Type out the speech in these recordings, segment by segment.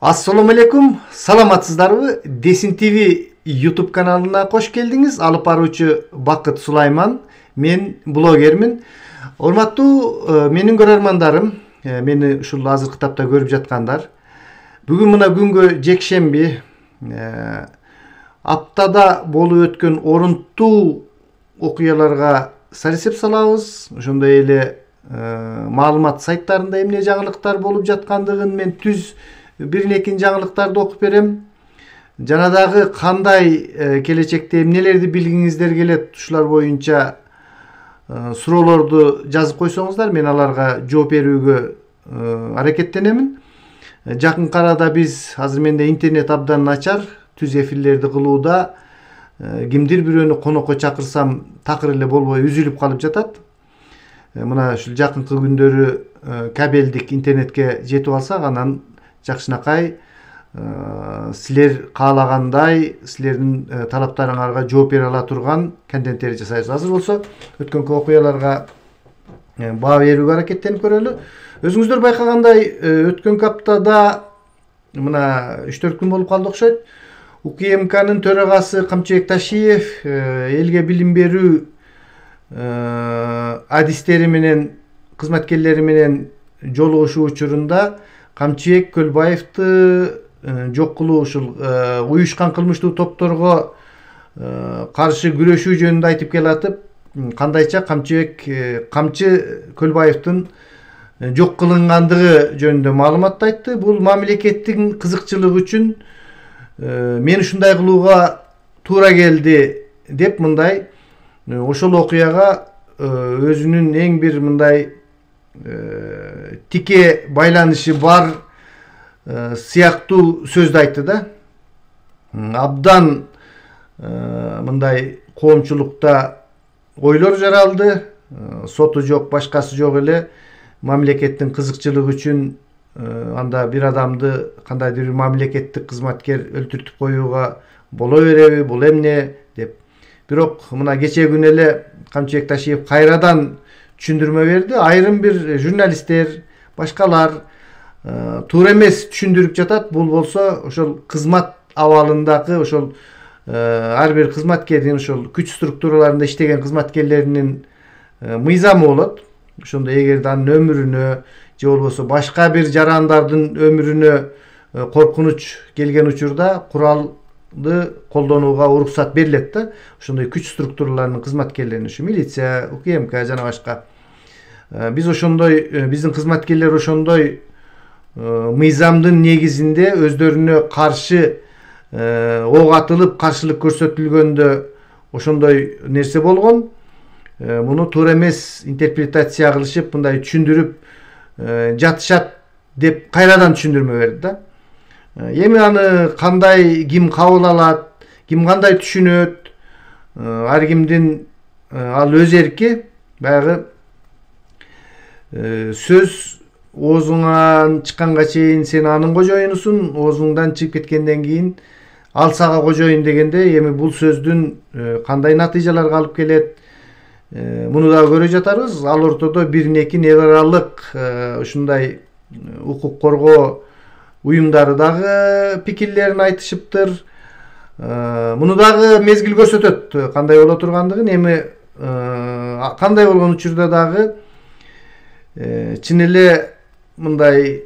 Assalamu алейкум, саламатсыздарбы? Десин ТV YouTube каналына кош келдиңиз. Алып баруучу Бакыт Сулайман. Мен блогермин. Урматтуу менин көрөрмандарым, мени ушул азыркы тапта көрүп жаткандар. Бүгүн мына күнгө жекшемби, аптада болуп өткөн орунттуу окуяларга сарисеп салабыз. Ошондой эле маалымат сайттарында эмне жаңылыктар болуп жаткандыгын мен түз бирин-экин жаңылыктарды окуп берем. Жана дагы кандай келечекте эмнелерди билгиңиздер келет, ушулар боюнча суроолорду жазып койсоңуздар, мен аларга жооп берүүгө аракеттенемин. Жакынкы арада биз азыр менде интернет абдан начар, түз эфирлерди кылууда кимдир бирөөнү конокко чакырсам такыр эле болбой үзүлүп калып жатат. Мына ушул жакынкы күндөрү кабелдик интернетке жетип алсак, анан жакшынакай силер каалагандай, силердин талаптарыңарга жооп бере ала турган контенттерди жасайбыз. Азыр болсо өткөнкү окуяларга баа берүүгө аракеттенип көрөлү. Өзүңүздөр байкагандай, өткөнкү аптада мына 3-4 күн болуп калды окшойт. УКМКнын төрагасы Камчыбек Ташиев элге билим берүү адистери менен, кызматкерлери менен жолугушуу учурунда Камчыбек Көлбаевди жок кылуу, ушул уюшкан кылмыштуу топторго каршы күрөшүү жөнүндө айтып келатып, кандайча камчы Көлбаевдин жок кылынгандыгы жөнүндө маалымат айтты. Бул мамлекеттин кызыкчылыгы үчүн мен ушундай кылууга туура келди деп мындай ошол окуяга өзүнүн эң бир мындай тике байланышы бар сыяктуу сөздү айтты да. Абдан мындай коомчулукта ойлор жаралды. Соту жок, башкасы жок эле мамлекеттин кызыкчылыгы үчүн анда бир адамды кандайдыр бир мамлекеттик кызматкер өлтүртүп коюуга боло береби, бул эмне деп. Бирок мына кече күнү эле Камчыбек Ташиев кайрадан түшүндүрмө берди. Айрым бир журналисттер, башкалар туура эмес түшүндүрүп жатат. Бул болсо ошол кызмат абалындагы ошол ар бир кызматкердин, ошол күч структураларында иштеген кызматкерлеринин мыйзамы болот. Ошондо эгерде анын өмүрүнө же болбосо башка бир жарандардын өмүрүнө коркунуч келген учурда куралды колдонууга уруксат берилет да. Ошондой күч структураларынын кызматкерлерине, ушу милиция, УКМК жана башка. Биз ошондой, биздин кызматкерлер ошондой мыйзамдын негизинде өздөрүнө каршы ок атылып, каршылык көрсөтүлгөндө ошондой нерсе болгон. Муну туура эмес интерпретация кылышып, мындай түшүндүрүп жатышат деп кайрадан түшүндүрмө берди да. Эми аны кандай ким кабыл алат, ким кандай түшүнөт, ар кимдин ал өз эрки. Баягы сөз оозуңан чыкканга чейин сен анын кожоюнусуң, оозуңдан чыгып кеткенден кийин ал сага кожоюн дегенде, эми бул сөздүн кандай натыйжаларга алып келет, муну да көрө жатарбыз. Ал ортодо бирин-экин эл аралык ушундай укук коргоо уюмдары дагы пикирлерин айтышыптыр. Муну дагы мезгил көрсөтөт кандай боло тургандыгын. Эми кандай болгон учурда дагы чын эле мындай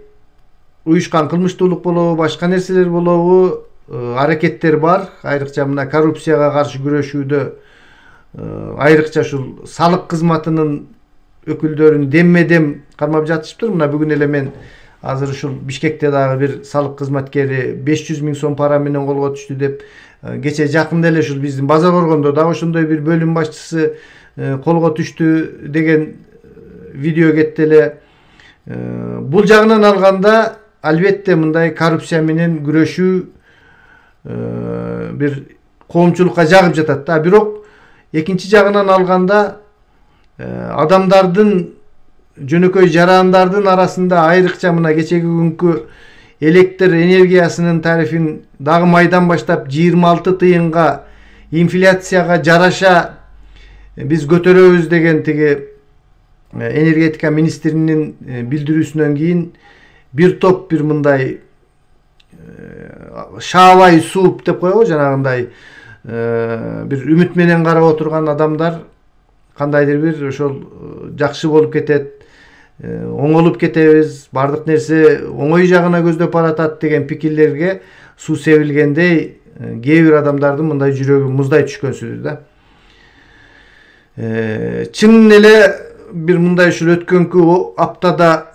уюшкан кылмыштуулук болобу, башка нерселер болобу, аракеттер бар. Айрыкча мына коррупцияга каршы күрөшүүдө айрыкча ушул салык кызматынын өкүлдөрүн демме-дем кармап жатышыптыр. Мына бүгүн эле мен азыр ушул Бишкекте дагы бир салык кызматкери 500 000 сом пара менен колго түштү деп, кече жакында эле ушул биздин Базар Боргондо дагы ошондой бир бөлүм башчысы колго түштү деген видео кетти эле. Бул жагынан алганда албетте мындай коррупция менен күрөшүү бир коомчулукка жагып жатат да. Бирок экинчи жагынан алганда адамдардын, жөнөкөй жарандардын арасында айрыкча мына кечеги күnkү электр энергиясынын тарифин дагы майдан баштап 26 тыйынга инфляцияга жараша биз көтөрөбүз деген тиги энергетика министринин билдирүүсүнөн кийин бир топ бир мындай шаабай сууп деп коебу, жанагындай бир үмүт менен карап отурган адамдар кандайдыр бир ошол жакшы болуп кетет, оңолуп кетебиз, бардык нерсе оңой жагына көздөп баратат деген пикирлерге суу себилгендей кээ бир адамдардын мындай жүрөгү муздай түшкөнсүдүр да. Чын эле бир мындай ушул өткөнкү аптада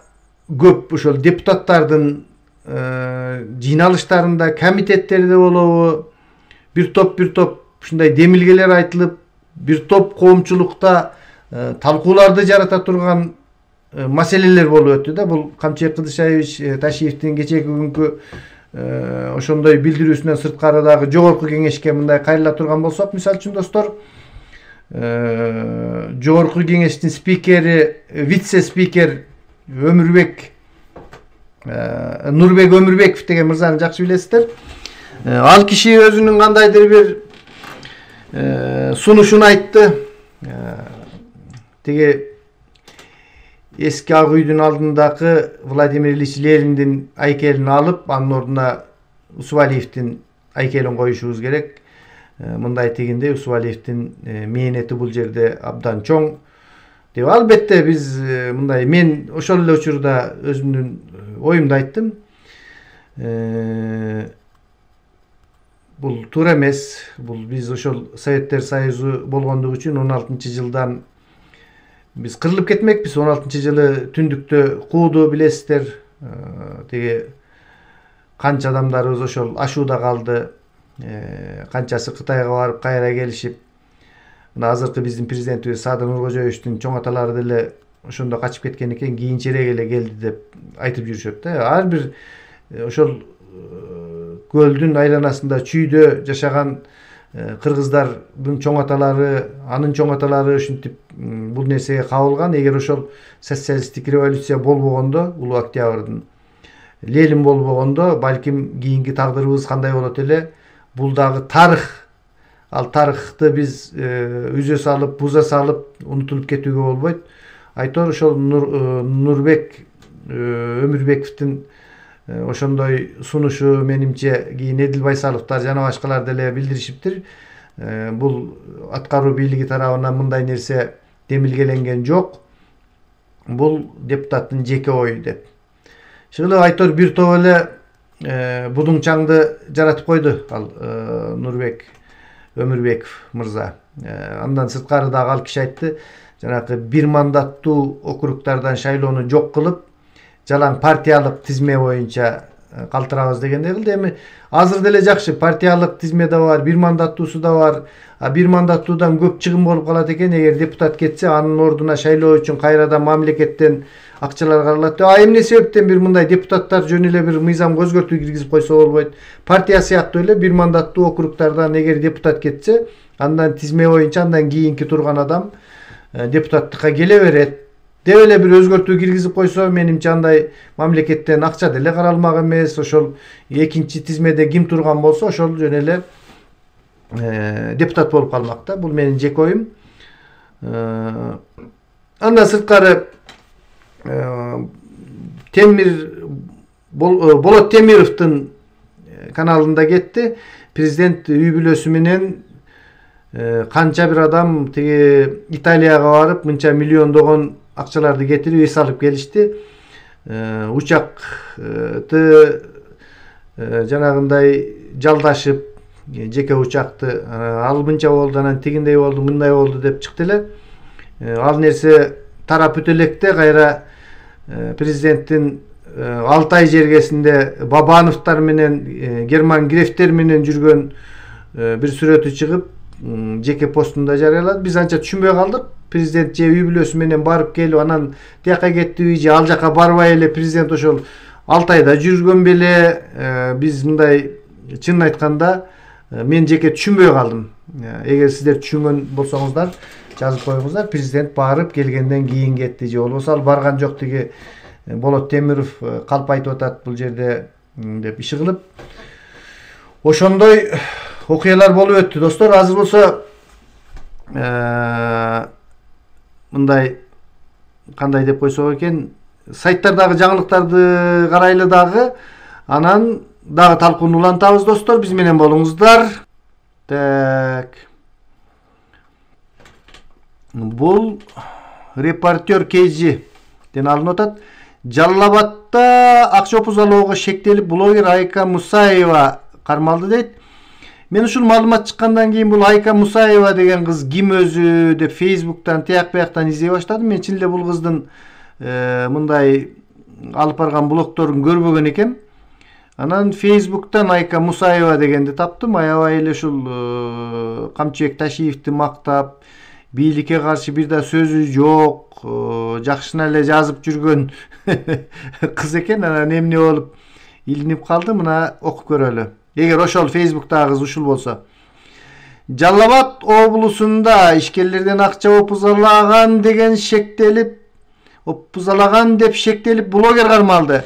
көп ошол депутаттардын жыйналыштарында, комитеттерде болобу, бир топ ушундай демилгелер айтылып, бир топ коомчулукта талкууларды жарата турган маселелер болуп өттү да. Бул Камчыбек Кыдышаевич Ташиевдин кечеги күнкү ошондой билдирүүсүнөн сырткары дагы жогорку кеңешке мындай кайрыла турган болсок, мисалы үчүн достор, жогорку кеңештин спикери, вице спикер Нурбек Өмүрбеков деген мырзаны жакшы билесиздер. Ал киши өзүнүн кандайдыр бир сунушун айтты. Тиги эски Ак үйдүн алдындагы Владимир Ильич Лениндин айкелин алып, анын ордуна Усубалиевдин айкелин коюшубуз керек. Мындай тигинде Усубалиевдин мээнети бул жерде абдан чоң деп. Албетте биз мындай, мен ошол эле учурда өзүмдүн оюмду айттым. Бул туура эмес. Бул биз ошол Советтер Союзу болгондугу үчүн 16-жылдан биз кырылып кетмекпиз. 16-жылы түндүктө кууду билесиздер. Тиги канча адамдарыбыз ошол ашууда калды. Канчасы Кытайга барып кайра келишип, мына азыркы биздин президентибиз Садыр Нуркожоевичтин чоң аталары деле ошондо качып кеткен экен, кийинчерээк эле келди деп айтып жүрүшөт да. Ар бир ошол көлдүн айланасында чүйдө жашаган кыргыздардын чоң аталары, анын чоң аталары ушинтип бул нерсеге кабылган. Эгер ошол социалисттик революция болбогондо, Улуу Октябрдын, Ленин болбогондо, балким кийинки тагдырыбыз кандай болот эле, бул дагы тарых. Ал тарыхты биз үзө салып, буза салып унутулуп кетүүгө болбойт. Айтор ошол Нурбек Өмүрбековдун ошондой сунушу менимче кийин Эдил Байсаловдор жана башкалар деле билдиришиптир. Бул аткаруу бийлиги тарабынан мындай нерсе демилгеленген жок. Бул депутаттын жеке ою деп. Шыгылып айтор бир топ эле будуңчаңды жаратып койду ал Нурбек Өмүрбеков мырза. Андан сырткары дагы ал киши айтты, жанагы бир мандаттуу округдардан шайлоону жок кылып, жалаң партиялык тизме боюнча калтырабыз дегендей кылды. Эми азыр деле жакшы, партиялык тизме да бар, бир мандаттуусу да бар. Бир мандаттуудан көп чыгым болуп калат экен. Эгер депутат кетсе, анын ордуна шайлоо үчүн кайрадан мамлекеттен акчалар каралат. Эмне себептен бир мындай депутаттар жөн эле бир мыйзамга өзгөртүү киргизип койсо болбойт? Партия сыяктуу эле бир мандаттуу округдардан эгер депутат кетсе, андан тизме боюнча андан кийинки турган адам депутаттыкка келе берет деп эле бир өзгөртүү киргизип койсо, менимче андай мамлекеттен акча деле каралмак эмес. Ошол экинчи тизмеде ким турган болсо, ошол жөн эле депутат болуп калмак да. Бул менин жеке оюм. Андан сырткары Болот Темировдун каналында кетти. Президент үй бүлөсү менен канча бир адам тиги Италияга барып, мынча миллиондогон акчаларды кетирип эс алып келишти. Учакты жанагындай жалдашып, жеке учакты, ал мынча болду, анан тигиндей болду, мындай болду деп чыкты эле. Ал нерсе тарап өтө электе кайра президенттин Алтай жергесинде Бабановдор менен, Герман Грефтер менен жүргөн бир сүрөтү чыгып, жеке постунда жарыялады. Биз анча түшүнбөй калдык. Президент же үй бүлөсү менен барып келип, анан тияка кеттиби, же ал жака барбай эле президент ошол Алтайда жүргөн беле. Биз мындай, чынын айтканда, мен жеке түшүнбөй калдым. Эгер сиздер түшүнгөн болсоңуздар, жазып коюңуздар. Президент барып келгенден кийин кетти, же болбосо ал барган жок, тиги Болот Темиров калп айтып атат бул жерде деп иши кылып. Ошондой окуялар болуп өттү, достор. Азыр болсо мындай, кандай деп койсок экен, сайттардагы жаңылыктарды карайлы дагы, анан дагы талкуулантабыз достор, биз менен болуңуздар. Так. Бул репортер KG-ден алынып атат. Жалал-Абадта акча опузалоого шектелип блогер Айка Мусаева кармалды дейт. Мен ушул маалымат чыккандан кийин бул Айка Мусаева деген кыз ким өзү деп Facebook'тан тияк-бияктан издей баштадым. Мен чынында бул кыздын мындай алып барган блогторун көрбөгөн экем. Анан Facebook'тан Айка Мусаева дегенди таптым. Аябай эле ушул Камчыбек Ташиевди мактап, бийликке каршы бир да сөзү жок, жакшына эле жазып жүргөн кыз экен. Анан эмне болуп илинип калды, мына окуп көрөлү. Эгер ошол Facebook'тагы кыз ушул болсо. Жалал-Абад облусунда ишкерлерден акча опузалаган деп шектелип блогер кармалды.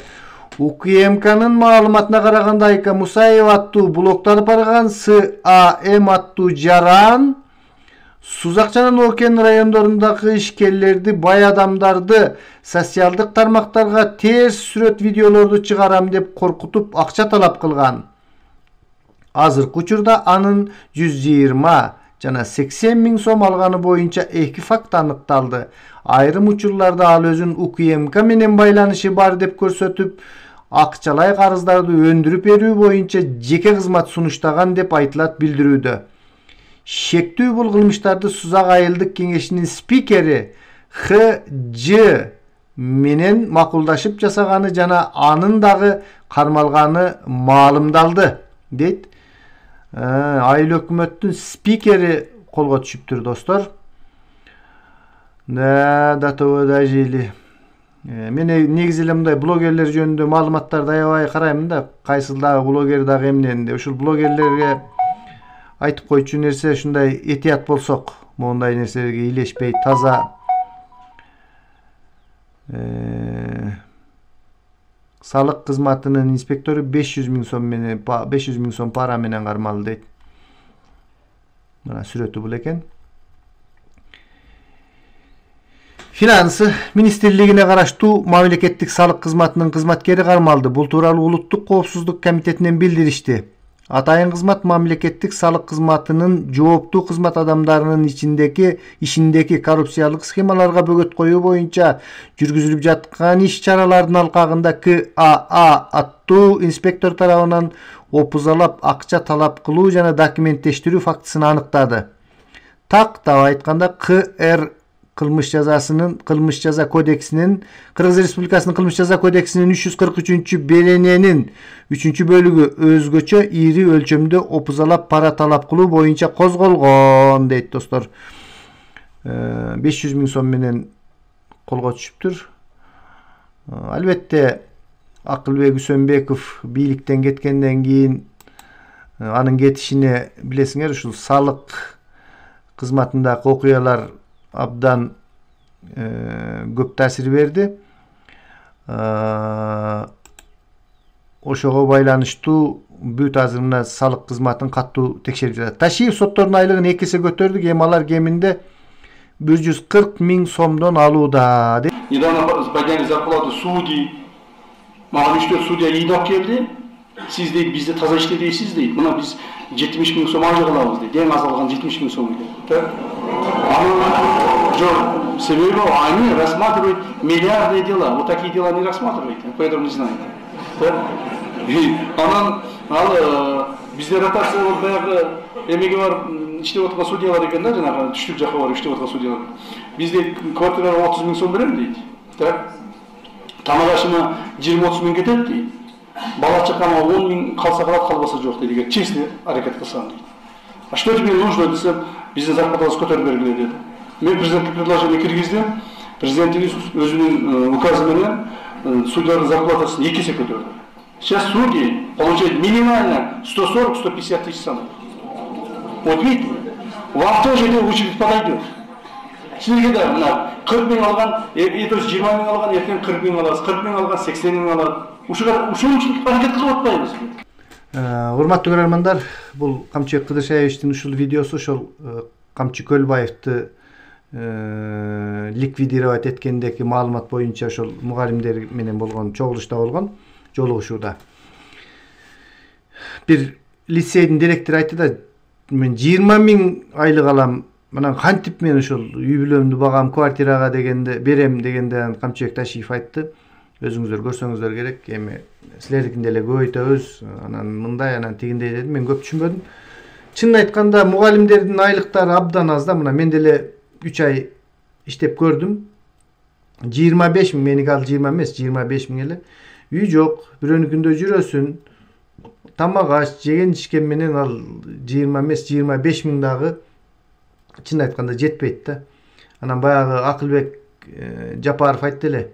УКМКнын маалыматына караганда Айка Мусаева аттуу блогду алып барган САМ аттуу жаран Сузакчанын Окен райондорундагы ишкерлерди, бай адамдарды социалдык тармактарга терс сүрөт видеолорду чыгарам деп коркутуп акча талап кылган. Азыркы учурда анын 120 жана 80 миң сом алганы боюнча 2 факт аныкталды. Айрым учурларда ал өзүн УКМК менен байланышы бар деп көрсөтүп, акчалай карыздарды өндүрүп берүү боюнча жеке кызмат сунуштаган деп айтылат билдирүүдө. Шектүү бул кылмыштарды Сузак айылдык кеңешинин спикери ХЖ менен макулдашып жасаганы жана анын дагы кармалганы маалымдалды, дейт. Айыл өкмөттүн спикери колго түшүптүр достор. Да жили. Мен негизи эле мындай блогерлер жөнүндө маалыматтарды аябай карайм да, кайсыл дагы блогер дагы эмненде. Ушул блогерлерге айтып койчу нерсе ушундай этият болсок, мондай нерселерге илешпей таза салык кызматынын инспектору 500 миң сом пара менен кармалды дейт. Мына сүрөтү бул экен. Финансы министрлигине караштуу мамлекеттик салык кызматынын кызматкери кармалды. Бул тууралуу Улуттук коопсуздук комитетинен билдиришти. Атайын кызмат мамлекеттик салык кызматынын жооптуу кызмат адамдарынын ишиндеги коррупциялык схемаларга бөгөт коюу боюнча жүргүзүлүп жаткан иш-чаралардын алкагында КАА аттуу инспектор тарабынан опузалап акча талап кылуу жана документтештирүү фактысын аныктады. Тактап айтканда КР Кыргыз Республикасынын кылмыш жаза кодексинин 343 берененин 3-бөлүгү өзгөчө ири өлчөмдө опузалап пара талап кылуу боюнча козголгон, дейт достор. 500 миң сом менен колго түшүптүр. Албетте Акылбек Үсөнбеков бийликтен кеткенден кийин анын кетишине билесиңер, ушул салык кызматындагы окуялар абдан көп таасир берди. Ошого байланыштуу бүт азыр мына салык кызматын каттуу текшерип жатат. Ташиев соттордун айлыгын 2 эсе көтөрдүк, эми алар кеминде 140 миң сомдон алууда. Недавно подняли зарплату судей. Мага 3-4 судья ыйнап келди. Сиз дейт, бизде таза иштедейсиз дейт. Мына биз 70 миң сом айлык алабыз дейт. Эң аз алган 70 миң сом экен. Жок, себеби они рассматривают миллиардные дела. Вот такие дела не рассматривают, поэтому не знаю. Анан бизде ротация болуп баягы эмеге барып иштеп аткан судьялар экен да, жанагы түштүк жакка барып иштеп аткан судьялар. Бизде квартирага 30 миң сом берем дейт. Тамак ашыма 20-30 миң кетет дейт. Бала чакама 10 миң калса калат, калбаса жок дейт. Эгер честный аракет кылсам дейт. А что тебе нужно десем, биздин зарплатабыз көтөрүп бергиле деди. Мен президентке предложение киргиздим. Президентибиз өзүнүн указы менен судьялардын зарплатасын 2 эсе көтөрдү. Сейчас судьи получают минимально 140-150 тысяч сомов. Вот видите, вам тоже эта очередь подойдет. Сизге да мына 40 миң алган, то есть 20 миң алган, эртең 40 миң аласыз, 40 миң алган 80 миң алат. Ушул үчүн аракет кылып атпайбыз. Урматтуу көрөрмандар, бул Камчыбек Кыдыршаевичтин ушул видеосу ошол Камчы Көлбаевди ликвидировать эткендеги маалымат боюнча ошол мугалимдер менен болгон чогулушта болгон, жолугушууда. bir liseyдин директору айтты да, мен 20.000 айлык алам, мына кантип мен ошол үй бүлөмдү багам, квартирага дегенде берем дегенде Камчыбек Ташиев айтты. Өзүңүздөр көрсөңүздөр керек, эми силердикинде эле көбөйтөбүз, анан мындай, анан тигиндей деди. Мен көп түшүнбөдүм. Чынын айтканда мугалимдердин айлыктары абдан аз да. Мына мен деле 3 ай иштеп көрдүм. 25.000, меники ал 20 эмес, 25.000 эле. Үй жок, бирөөнүкүндө жүрөсүн. Тамак аш, жеген ичкен менен ал 20 эмес, 25.000 дагы чын айтканда жетпейт да. Анан баягы Акылбек Жапаров айтты эле.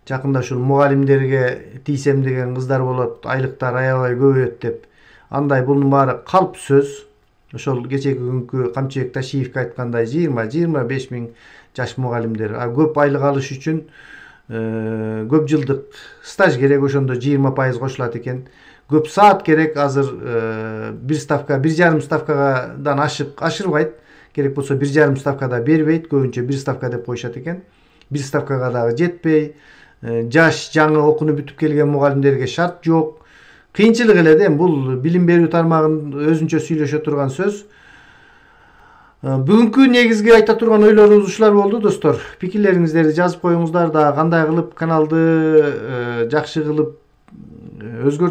Жакында ушул мугалимдерге тийсем деген кыздар болот, айлыктар аябай көбөйөт деп. Андай бунун баары калп сөз. Ошол кечеги күнкү Камчыбек Ташиевке айткандай 20-25.000 жаш мугалимдер. Көп айлык алыш үчүн көп жылдык стаж керек, ошондо 20% кошулат экен. Көп саат керек, азыр 1 ставка, 1,5 ставкадан ашырбайт. Керек болсо 1,5 ставкада бербейт, көбүнчө 1 ставка деп коюшат экен. 1 ставкага дагы жетпей, жаш жаңы окууну бүтүп келген мугалимдерге шарт жок. Кыйынчылык эле да, бул билим берүү тармагын өзүнчө сүйлөшө турган сөз. Бүгүнкү негизги айта турган ойлорубуз ушулар болду, достор. Пикирлериңиздерди жазып коюңуздар да, кандай кылып каналды жакшы кылып өзгөртүп